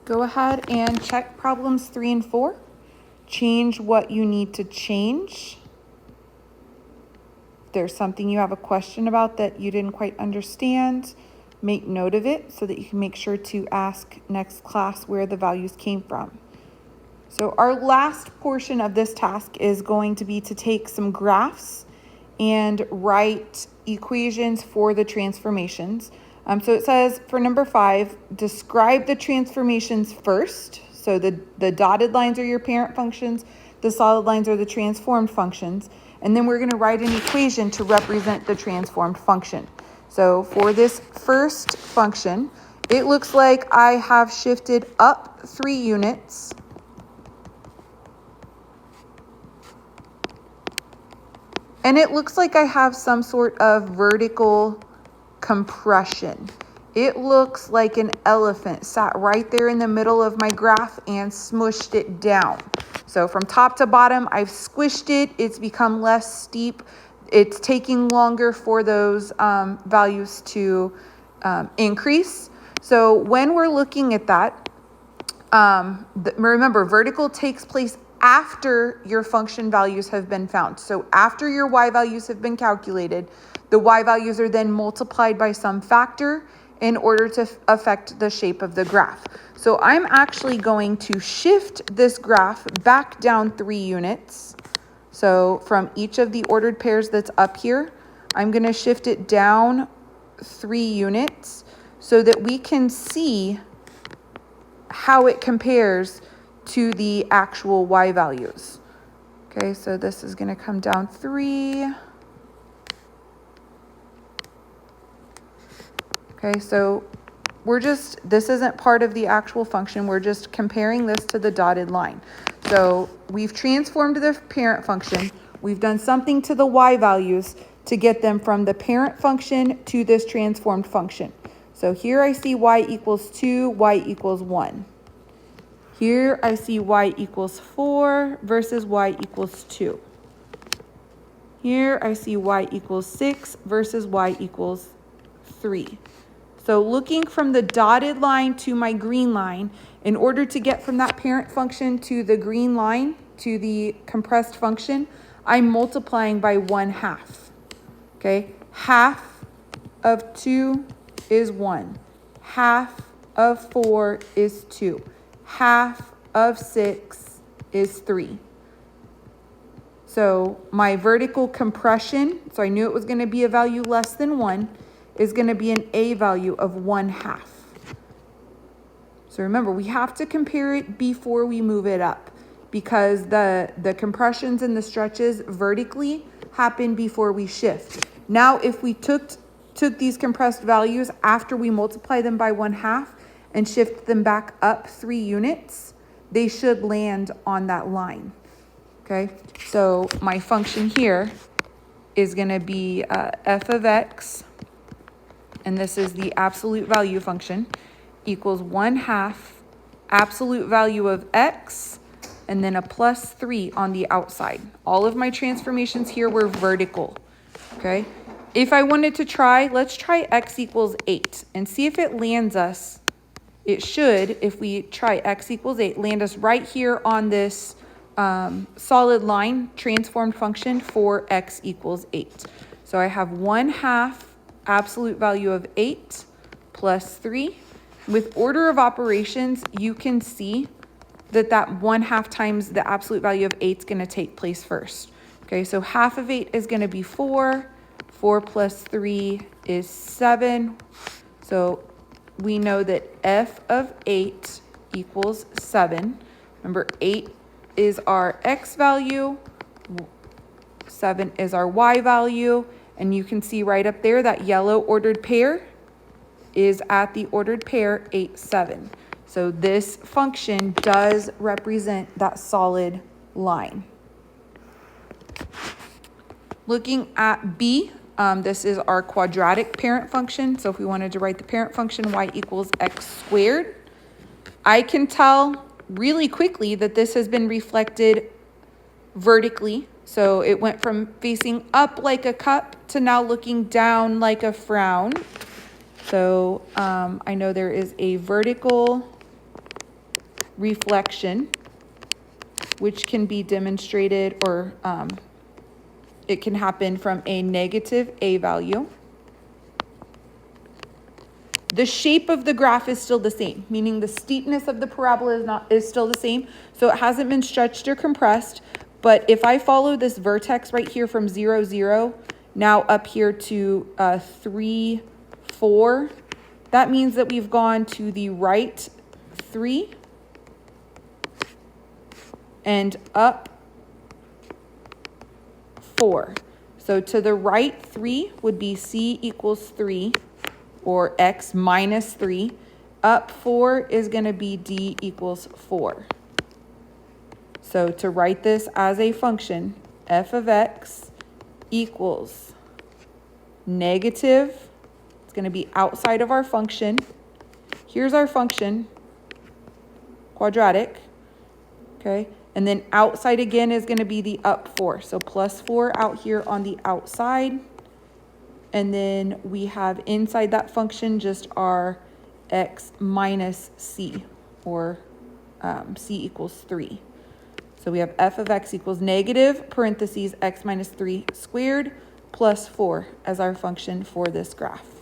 Go ahead and check problems 3 and 4. Change what you need to change. If there's something you have a question about that you didn't quite understand, make note of it so that you can make sure to ask next class where the values came from. So our last portion of this task is going to be to take some graphs and write equations for the transformations. So it says for number 5, describe the transformations first. So the dotted lines are your parent functions, the solid lines are the transformed functions, and then we're going to write an equation to represent the transformed function. So for this first function, it looks like I have shifted up 3 units. And it looks like I have some sort of vertical compression. It looks like an elephant sat right there in the middle of my graph and smushed it down. So from top to bottom, I've squished it. It's become less steep. It's taking longer for those values to increase. So when we're looking at that, remember, vertical takes place after your function values have been found. So after your y values have been calculated, the y values are then multiplied by some factor in order to affect the shape of the graph. So I'm actually going to shift this graph back down 3 units. So from each of the ordered pairs that's up here, I'm going to shift it down 3 units so that we can see how it compares to the actual y values. Okay, so this is going to come down 3. Okay, so this isn't part of the actual function. We're just comparing this to the dotted line. So we've transformed the parent function. We've done something to the y values to get them from the parent function to this transformed function. So here I see y equals 2, y equals 1. Here I see y equals 4 versus y equals 2. Here I see y equals 6 versus y equals 3. So looking from the dotted line to my green line, in order to get from that parent function to the green line, to the compressed function, I'm multiplying by 1/2. Okay, half of 2 is 1. Half of 4 is 2. Half of 6 is 3. So my vertical compression, so I knew it was going to be a value less than 1, is going to be an a value of 1/2. So remember, we have to compare it before we move it up, because the compressions and the stretches vertically happen before we shift. Now, if we took these compressed values after we multiply them by 1/2 and shift them back up 3 units, they should land on that line. Okay, so my function here is going to be f of x, and this is the absolute value function, equals 1/2 absolute value of x, and then a plus 3 on the outside. All of my transformations here were vertical. Okay, if I wanted to try, let's try x equals 8 and see if it lands us. It should, if we try x equals 8, land us right here on this solid line transformed function for x equals 8. So I have 1/2 absolute value of 8 plus 3. With order of operations, you can see that 1/2 times the absolute value of 8 is going to take place first. Okay, so half of 8 is going to be 4. 4 plus 3 is 7. So we know that f of 8 equals 7. Remember, 8 is our x value, 7 is our y value, and you can see right up there that yellow ordered pair is at the ordered pair 8, 7. So this function does represent that solid line. Looking at B, this is our quadratic parent function. So if we wanted to write the parent function y equals x squared, I can tell really quickly that this has been reflected vertically. So it went from facing up like a cup to now looking down like a frown. So I know there is a vertical reflection, which can be demonstrated, or it can happen from a negative a value. The shape of the graph is still the same, meaning the steepness of the parabola is still the same. So it hasn't been stretched or compressed. But if I follow this vertex right here from 0, 0, now up here to 3, 4, that means that we've gone to the right 3 and up 4. So to the right 3 would be c equals 3, or x minus 3. Up 4 is going to be d equals 4. So to write this as a function, f of x equals negative, it's going to be outside of our function. Here's our function, quadratic, okay? And then outside again is going to be the up 4. So plus 4 out here on the outside. And then we have inside that function just our x minus c, or c equals 3. So we have f of x equals negative, parentheses, x minus 3 squared, plus 4 as our function for this graph.